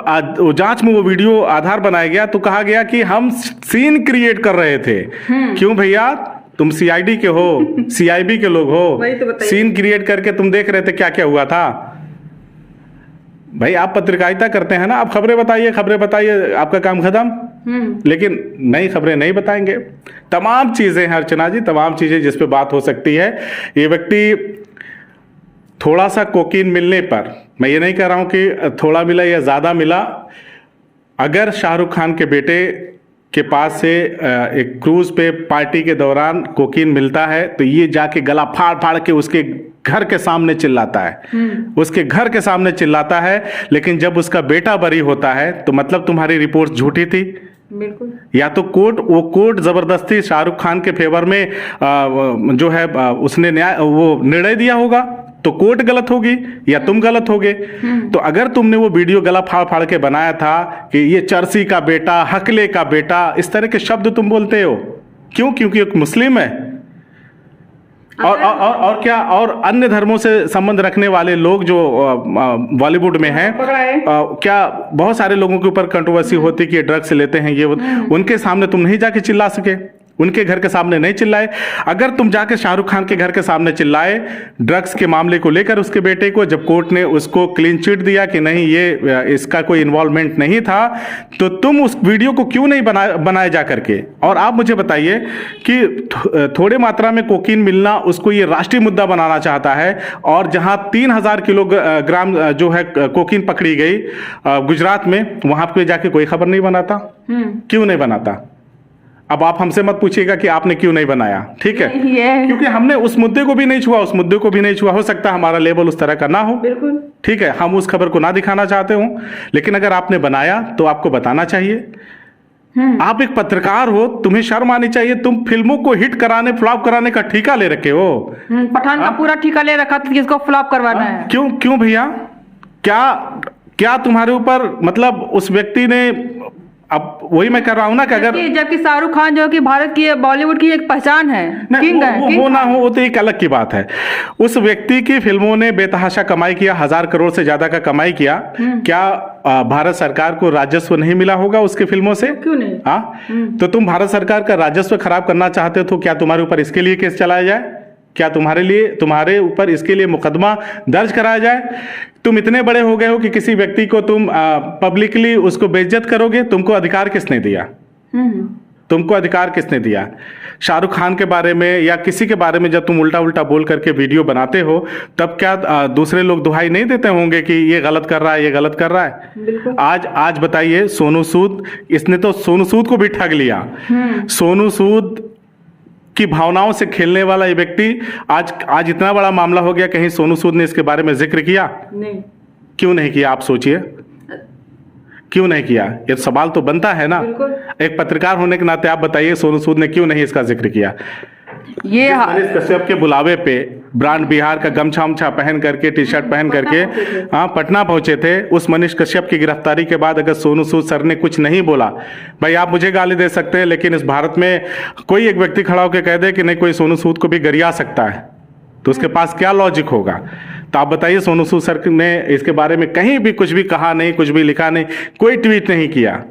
जांच में वो वीडियो आधार बनाया गया तो कहा गया कि हम सीन क्रिएट कर रहे थे। क्यों भैया? तुम सीआईडी के हो, सीआईबी के लोग हो, वही तो बताइए। सीन क्रिएट करके तुम देख रहे थे क्या क्या हुआ था। भाई आप पत्रकारिता करते हैं ना, आप खबरें बताइए, आपका काम खत्म। लेकिन नई खबरें नहीं बताएंगे। तमाम चीजें हैं अर्चना जी, तमाम चीजें जिस पे बात हो सकती है। ये व्यक्ति थोड़ा सा कोकीन मिलने पर, मैं ये नहीं कह रहा हूं कि थोड़ा मिला या ज्यादा मिला, अगर शाहरुख खान के बेटे के पास से एक क्रूज पे पार्टी के दौरान कोकीन मिलता है तो ये जाके गला फाड़ फाड़ के उसके घर के सामने चिल्लाता है, उसके घर के सामने चिल्लाता है। लेकिन जब उसका बेटा बरी होता है तो मतलब तुम्हारी रिपोर्ट झूठी थी। बिल्कुल। या तो कोर्ट जबरदस्ती शाहरुख खान के फेवर में जो है उसने निर्णय दिया होगा, तो कोर्ट गलत होगी या तुम गलत होगे। तो अगर तुमने वो वीडियो गला फाड़ फाड़ के बनाया था कि ये चर्सी का बेटा, हकले का बेटा, इस तरह के शब्द तुम बोलते हो क्यों? क्योंकि एक मुस्लिम है। और क्या, और अन्य धर्मों से संबंध रखने वाले लोग जो बॉलीवुड में हैं, क्या बहुत सारे लोगों के ऊपर कंट्रोवर्सी होती है कि ड्रग्स लेते हैं ये, उनके सामने तुम नहीं जाके चिल्ला सके, उनके घर के सामने नहीं चिल्लाए। अगर तुम जाके शाहरुख खान के घर के सामने चिल्लाए ड्रग्स के मामले को लेकर उसके बेटे को, जब कोर्ट ने उसको क्लीन चिट दिया कि नहीं ये इसका कोई इन्वॉल्वमेंट नहीं था, तो तुम उस वीडियो को क्यों नहीं बनाए जा करके। और आप मुझे बताइए कि थोड़े मात्रा में कोकीन मिलना उसको ये राष्ट्रीय मुद्दा बनाना चाहता है, और जहां 3000 किलोग्राम जो है कोकीन पकड़ी गई गुजरात में, वहां पे जाके कोई खबर नहीं बनाता। क्यों नहीं बनाता? अब आप हमसे मत पूछिएगा कि आपने क्यों नहीं बनाया, ठीक है? क्योंकि हमने उस मुद्दे को भी नहीं छुआ, हो सकता है हमारा लेवल उस तरह का ना हो, बिल्कुल ठीक है, हम उस खबर को ना दिखाना चाहते हो, लेकिन अगर आपने बनाया तो आपको बताना चाहिए। आप एक पत्रकार हो, तुम्हें शर्म आनी चाहिए। तुम फिल्मों को हिट कराने, फ्लॉप कराने का ठेका ले रखे हो। पठान का पूरा ठेका ले रखा था, किसको फ्लॉप करवाना है। क्यों भैया? क्या तुम्हारे ऊपर, मतलब उस व्यक्ति ने, अब वही मैं कर रहा हूं ना कि अगर जबकि शाहरुख खान जो कि भारत की, बॉलीवुड की एक पहचान है, किंग है, वो ना हो, वो तो एक अलग की बात है। उस व्यक्ति की फिल्मों ने बेतहाशा कमाई किया, 1000 करोड़ से ज्यादा का कमाई किया। क्या भारत सरकार को राजस्व नहीं मिला होगा उसकी फिल्मों से? क्यों नहीं? हाँ, तो तुम भारत सरकार का राजस्व खराब करना चाहते हो, तो क्या तुम्हारे ऊपर इसके लिए केस चलाया जाए? क्या तुम्हारे ऊपर इसके लिए मुकदमा दर्ज कराया जाए? तुम इतने बड़े हो गए हो कि किसी व्यक्ति को तुम पब्लिकली उसको बेइज्जत करोगे? तुमको अधिकार किसने दिया? तुमको अधिकार किसने दिया? शाहरुख खान के बारे में या किसी के बारे में जब तुम उल्टा उल्टा बोल करके वीडियो बनाते हो, तब क्या दूसरे लोग दुहाई नहीं देते होंगे कि ये गलत कर रहा है, ये गलत कर रहा है? आज बताइए, सोनू सूद, इसने तो सोनू सूद को भी ठग लिया। सोनू सूद की भावनाओं से खेलने वाला ये व्यक्ति आज इतना बड़ा मामला हो गया, कहीं सोनू सूद ने इसके बारे में जिक्र किया? नहीं। क्यों नहीं किया? आप सोचिए, क्यों नहीं किया? ये सवाल तो बनता है ना, एक पत्रकार होने के नाते आप बताइए, सोनू सूद ने क्यों नहीं इसका जिक्र किया? ये मनीष कश्यप के बुलावे पे ब्रांड बिहार का गमछा उमछा पहन करके, टी शर्ट पहन करके हाँ पटना पहुंचे थे। उस मनीष कश्यप की गिरफ्तारी के बाद अगर सोनू सूद सर ने कुछ नहीं बोला, भाई आप मुझे गाली दे सकते हैं, लेकिन इस भारत में कोई एक व्यक्ति खड़ा होकर कह दे कि नहीं, कोई सोनू सूद को भी गरिया सकता है, तो उसके पास क्या लॉजिक होगा? तो आप बताइए, सोनू सूद सर ने इसके बारे में कहीं भी कुछ भी कहा नहीं, कुछ भी लिखा नहीं, कोई ट्वीट नहीं किया।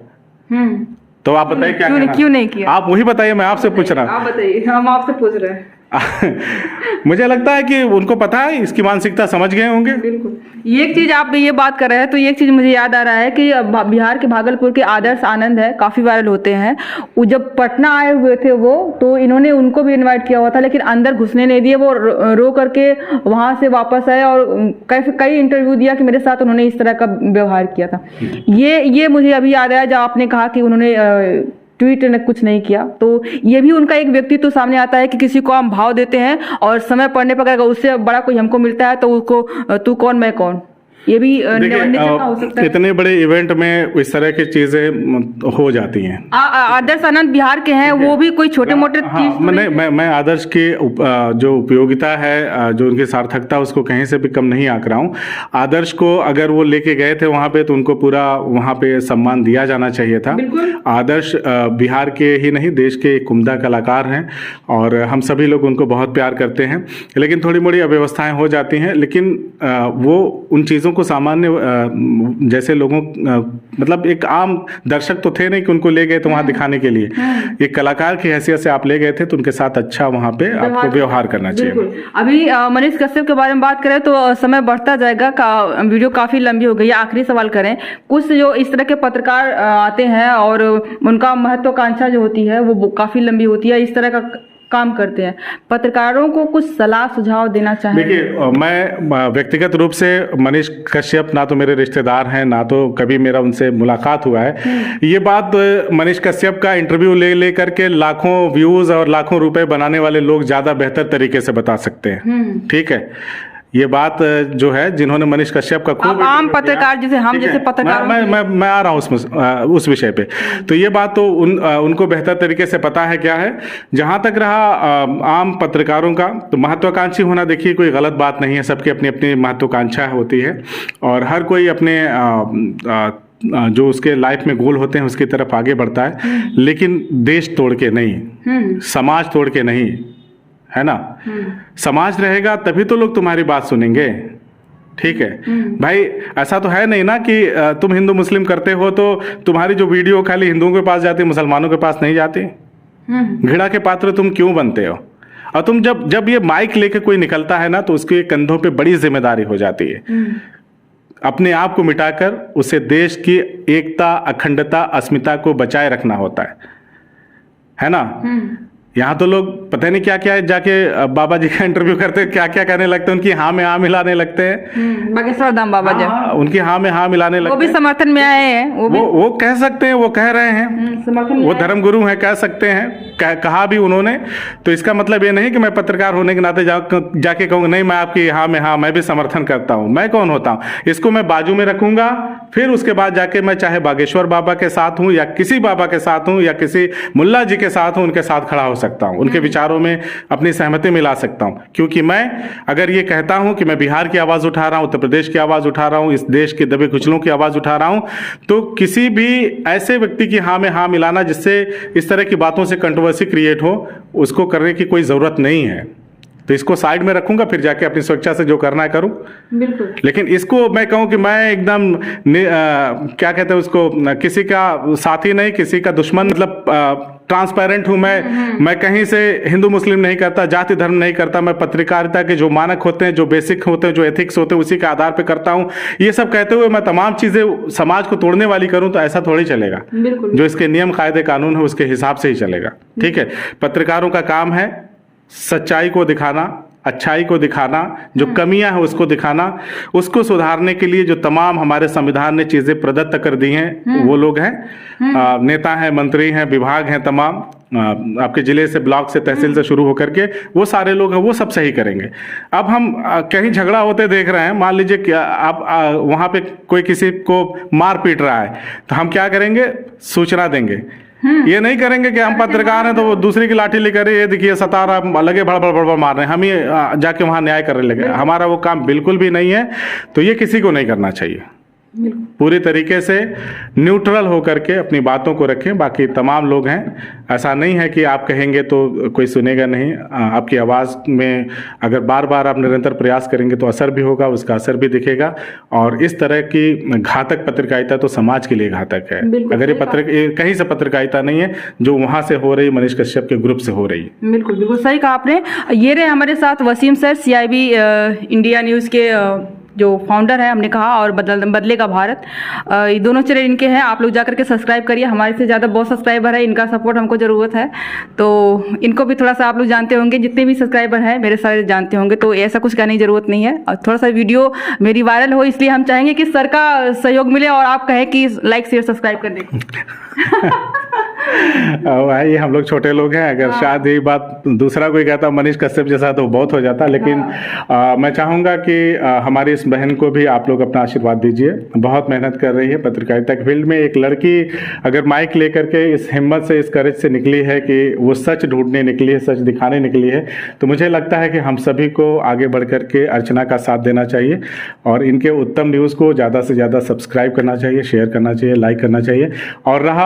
तो आप बताइए क्यों नहीं किया? आप वही बताइए, मैं आपसे पूछ रहा हूँ। आप बताइए, हम आपसे पूछ रहे हैं। मुझे लगता है कि उनको पता है, इसकी मानसिकता समझ गए होंगे। बिल्कुल। एक चीज आप ये बात कर रहे हैं तो एक चीज मुझे याद आ रहा है कि बिहार के भागलपुर के आदर्श आनंद है, काफी वायरल होते हैं। वो जब पटना आए हुए थे वो, तो इन्होंने उनको भी इनवाइट किया हुआ था, लेकिन अंदर घुसने नहीं दिए। वो रो करके वहां से वापस आए और कई इंटरव्यू दिया कि मेरे साथ उन्होंने इस तरह का व्यवहार किया था। ये मुझे अभी याद आया जब आपने कहा कि उन्होंने ट्वीट ने कुछ नहीं किया, तो ये भी उनका एक व्यक्तित्व सामने आता है कि किसी को हम भाव देते हैं और समय पड़ने पर अगर उससे बड़ा कोई हमको मिलता है तो उसको तू कौन मैं कौन, ये भी हो सकता है। इतने बड़े इवेंट में इस तरह की चीजें हो जाती हैं। आदर्श आनंद बिहार के हैं, वो भी कोई छोटे मोटे मैं आदर्श की जो उपयोगिता है, जो उनकी सार्थकता, उसको कहीं से भी कम नहीं आंक रहा हूँ। आदर्श को अगर वो लेके गए थे वहां पे, तो उनको पूरा वहां पे सम्मान दिया जाना चाहिए था। आदर्श बिहार के ही नहीं, देश के एक उम्दा कलाकार हैं और हम सभी लोग उनको बहुत प्यार करते हैं, लेकिन थोड़ी मोड़ी अव्यवस्थाएं हो जाती हैं। लेकिन वो उन चीज़ों को सामान्य जैसे लोगों मतलब एक आम दर्शक तो थे नहीं कि उनको ले गए थे वहां दिखाने के लिए, एक कलाकार की हैसियत से आप ले गए थे, तो उनके साथ अच्छा वहां पे आपको व्यवहार करना चाहिए। अभी मनीष कश्यप के बारे में बात करें तो समय बढ़ता जाएगा, वीडियो काफी लंबी हो गई है। आखिरी सवाल करें, कुछ जो इस तरह के पत्रकार आते हैं और उनका महत्वाकांक्षा जो होती है वो काफी लंबी होती है, इस तरह का काम करते हैं, पत्रकारों को कुछ सलाह सुझाव देना चाहिए? देखिए, मैं व्यक्तिगत रूप से मनीष कश्यप ना तो मेरे रिश्तेदार हैं, ना तो कभी मेरा उनसे मुलाकात हुआ है। ये बात मनीष कश्यप का इंटरव्यू ले करके लाखों व्यूज और लाखों रुपए बनाने वाले लोग ज्यादा बेहतर तरीके से बता सकते हैं। ठीक है, ये बात जो है जिन्होंने मनीष कश्यप का खूब आम पत्रकार जैसे हम जैसे पत्रकार, मैं आ रहा हूँ उस विषय पे। तो ये बात तो उनको बेहतर तरीके से पता है क्या है। जहां तक रहा आम पत्रकारों का, तो महत्वाकांक्षी होना देखिए कोई गलत बात नहीं है, सबकी अपनी अपनी महत्वाकांक्षा होती है और हर कोई अपने जो उसके लाइफ में गोल होते हैं उसकी तरफ आगे बढ़ता है, लेकिन देश तोड़ के नहीं, समाज तोड़ के नहीं, है ना। समाज रहेगा तभी तो लोग तुम्हारी बात सुनेंगे। ठीक है भाई, ऐसा तो है नहीं ना कि तुम हिंदू मुस्लिम करते हो तो तुम्हारी जो वीडियो खाली हिंदुओं के पास जाती, मुसलमानों के पास नहीं जाती। घृणा के पात्र तुम क्यों बनते हो? और तुम जब ये माइक लेके कोई निकलता है ना, तो उसके कंधों पे बड़ी जिम्मेदारी हो जाती है। अपने आप को मिटाकर उसे देश की एकता, अखंडता, अस्मिता को बचाए रखना होता है ना। यहाँ तो लोग पता नहीं क्या क्या जाके बाबा जी का इंटरव्यू करते, क्या क्या कहने लगते हैं, उनकी हाँ में हाँ मिलाने लगते हैं। बागेश्वर धाम बाबा जी उनकी हाँ में हाँ मिलाने लगते हैं। वो भी समर्थन में आए हैं, वो कह सकते हैं, वो कह रहे हैं, वो धर्मगुरु हैं, कह सकते हैं, कहा भी उन्होंने। तो इसका मतलब ये नहीं कि मैं पत्रकार होने के नाते जाके कहूँगा नहीं मैं आपकी हाँ में हाँ मैं भी समर्थन करता हूँ। मैं कौन होता हूँ? इसको मैं बाजू में रखूंगा, फिर उसके बाद जाके मैं चाहे बागेश्वर बाबा के साथ हूँ या किसी बाबा के साथ हूँ या किसी मुल्ला जी के साथ हूँ, उनके साथ खड़ा हो सकता हूं, उनके विचारों में अपनी सहमति मिला सकता हूं। क्योंकि मैं अगर ये कहता हूं कि मैं बिहार की आवाज उठा रहा हूं, उत्तर प्रदेश की आवाज उठा रहा हूं, इस देश के दबे कुचलों की आवाज उठा रहा हूं, तो किसी भी ऐसे व्यक्ति की हाँ में हाँ मिलाना जिससे इस तरह की बातों से कंट्रोवर्सी क्रिएट हो, उसको करने की कोई जरूरत नहीं है। तो इसको साइड में रखूंगा, फिर जाके अपनी स्वेच्छा से जो करना है करूं। बिल्कुल। लेकिन इसको मैं कहूं कि मैं एकदम क्या कहते हैं उसको, किसी का साथी नहीं, किसी का दुश्मन, मतलब ट्रांसपेरेंट हूं मैं कहीं से हिंदू मुस्लिम नहीं करता, जाति धर्म नहीं करता। मैं पत्रकारिता के जो मानक होते हैं, जो बेसिक होते हैं, जो एथिक्स होते हैं, उसी के आधार पे करता हूं। ये सब कहते हुए मैं तमाम चीजें समाज को तोड़ने वाली करूं तो ऐसा थोड़ी चलेगा। जो इसके नियम कायदे कानून है उसके हिसाब से ही चलेगा। ठीक है, पत्रकारों का काम है सच्चाई को दिखाना, अच्छाई को दिखाना, जो कमियां हैं उसको दिखाना, उसको सुधारने के लिए जो तमाम हमारे संविधान ने चीजें प्रदत्त कर दी हैं वो लोग हैं, नेता हैं, मंत्री हैं, विभाग हैं, तमाम आपके जिले से, ब्लॉक से, तहसील से शुरू होकर के वो सारे लोग हैं, वो सब सही करेंगे। अब हम कहीं झगड़ा होते देख रहे हैं, मान लीजिए कि आप वहां पे कोई किसी को मार पीट रहा है, तो हम क्या करेंगे? सूचना देंगे। ये नहीं करेंगे कि हम पत्रकार हैं तो वो दूसरी की लाठी लेकर ये देखिए सता रहा, लगे भड़ भड़ भड़ मार रहे हैं, हम ही जाके वहां न्याय करने लगे। हमारा वो काम बिल्कुल भी नहीं है। तो ये किसी को नहीं करना चाहिए। पूरी तरीके से न्यूट्रल होकर के अपनी बातों को रखें। बाकी तमाम लोग हैं, ऐसा नहीं है कि आप कहेंगे तो कोई सुनेगा नहीं। आपकी आवाज़ में अगर बार बार आप निरंतर प्रयास करेंगे तो असर भी होगा, उसका असर भी दिखेगा। और इस तरह की घातक पत्रकारिता तो समाज के लिए घातक है। अगर ये कहीं से पत्रकारिता नहीं है जो वहाँ से हो रही, मनीष कश्यप के ग्रुप से हो रही है। बिल्कुल बिल्कुल सही कहा आपने। ये रहे हमारे साथ Waseem sir, CIB India news के जो फाउंडर है, हमने कहा, और बदलेगा भारत, ये दोनों चैनल इनके हैं। आप लोग जाकर के सब्सक्राइब करिए, हमारे से ज़्यादा बहुत सब्सक्राइबर है, इनका सपोर्ट हमको ज़रूरत है। तो इनको भी थोड़ा सा आप लोग जानते होंगे, जितने भी सब्सक्राइबर हैं मेरे सारे जानते होंगे, तो ऐसा कुछ कहने की ज़रूरत नहीं है। और थोड़ा सा वीडियो मेरी वायरल हो, इसलिए हम चाहेंगे कि सर का सहयोग मिले और आप कहें कि लाइक शेयर सब्सक्राइब कर दें। भाई हम लोग छोटे लोग हैं, अगर शायद यही बात दूसरा कोई कहता मनीष कश्यप जैसा तो बहुत हो जाता। लेकिन मैं चाहूँगा कि हमारी इस बहन को भी आप लोग अपना आशीर्वाद दीजिए। बहुत मेहनत कर रही है पत्रकारिता के फील्ड में। एक लड़की अगर माइक लेकर के इस हिम्मत से, इस करेज से निकली है कि वो सच ढूंढने निकली है, सच दिखाने निकली है, तो मुझे लगता है कि हम सभी को आगे बढ़ कर के अर्चना का साथ देना चाहिए और इनके उत्तम न्यूज़ को ज़्यादा से ज़्यादा सब्सक्राइब करना चाहिए, शेयर करना चाहिए, लाइक करना चाहिए। और रहा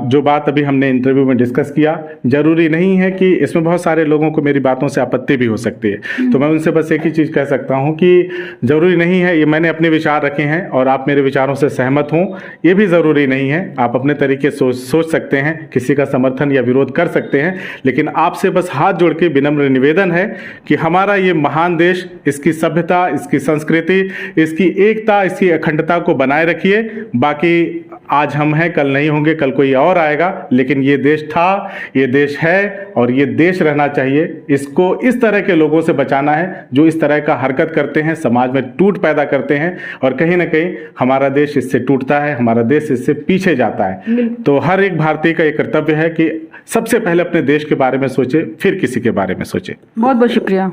जो जो बात अभी हमने इंटरव्यू में डिस्कस किया, जरूरी नहीं है कि इसमें बहुत सारे लोगों को मेरी बातों से आपत्ति भी हो सकती है। तो मैं उनसे बस एक ही चीज़ कह सकता हूं कि जरूरी नहीं है, ये मैंने अपने विचार रखे हैं और आप मेरे विचारों से सहमत हों, ये भी ज़रूरी नहीं है। आप अपने तरीके सोच सकते हैं, किसी का समर्थन या विरोध कर सकते हैं, लेकिन आपसे बस हाथ जोड़ के विनम्र निवेदन है कि हमारा ये महान देश, इसकी सभ्यता, इसकी संस्कृति, इसकी एकता, इसकी अखंडता को बनाए रखिए। बाकी आज हम हैं, कल नहीं होंगे, कल कोई और आएगा, लेकिन ये देश था, ये देश है और ये देश रहना चाहिए। इसको इस तरह के लोगों से बचाना है जो इस तरह का हरकत करते हैं, समाज में टूट पैदा करते हैं और कहीं ना कहीं हमारा देश इससे टूटता है, हमारा देश इससे पीछे जाता है। तो हर एक भारतीय का ये कर्तव्य है कि सबसे पहले अपने देश के बारे में सोचे, फिर किसी के बारे में सोचे। बहुत बहुत शुक्रिया।